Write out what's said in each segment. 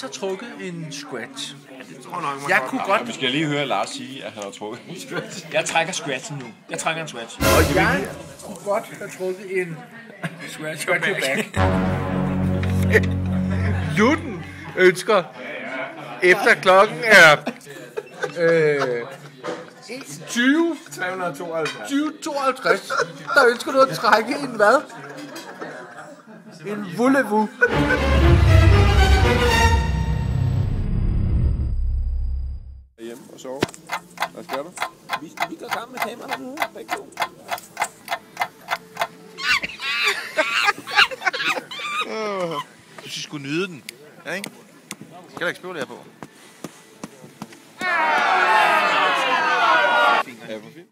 har trukket en scratch. Jeg kunne godt... Vi skal lige høre Lars sige, at han har trukket en scratch. Jeg trækker scratchen nu. Jeg trækker en scratch. Og jeg kunne godt have trukket en scratch back. Lutten ønsker, efter klokken er 20:52, der ønsker du at trække en hvad? En voulez-vous. Hjemme og sove. Hvad skal du? Vi går sammen med kameraet nu, begge to. Du skal sgu nyde den. Ja, ikke? Skal der ikke spekulere på? Ja, hvor fint.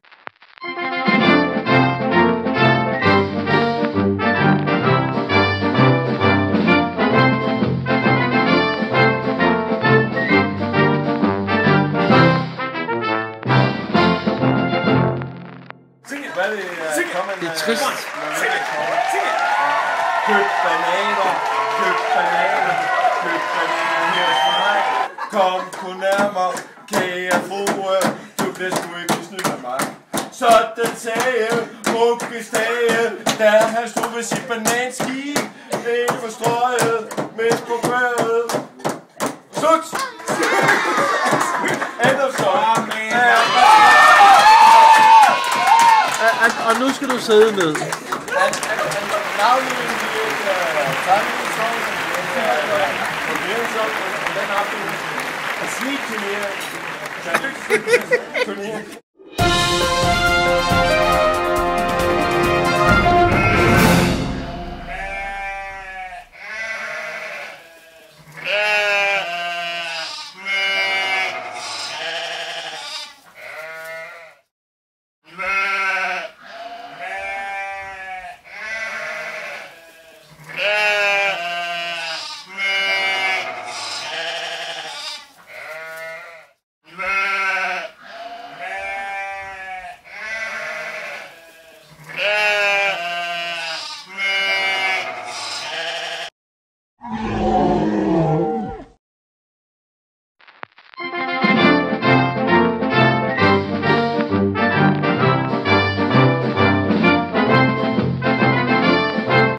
Det er trist. Køb bananer, køb bananer, køb bananer her hos mig. Kom kun nærmere, kære frue, du bliver sgu ikke snydt af mig. Sådan sagde Mukke Stage, da han stod ved sit bananski. Ikke forstrøget, midt på gøret. Slut! End of story. Og nu skal du sidde ned. Navnlig den aften. Sneak turnér.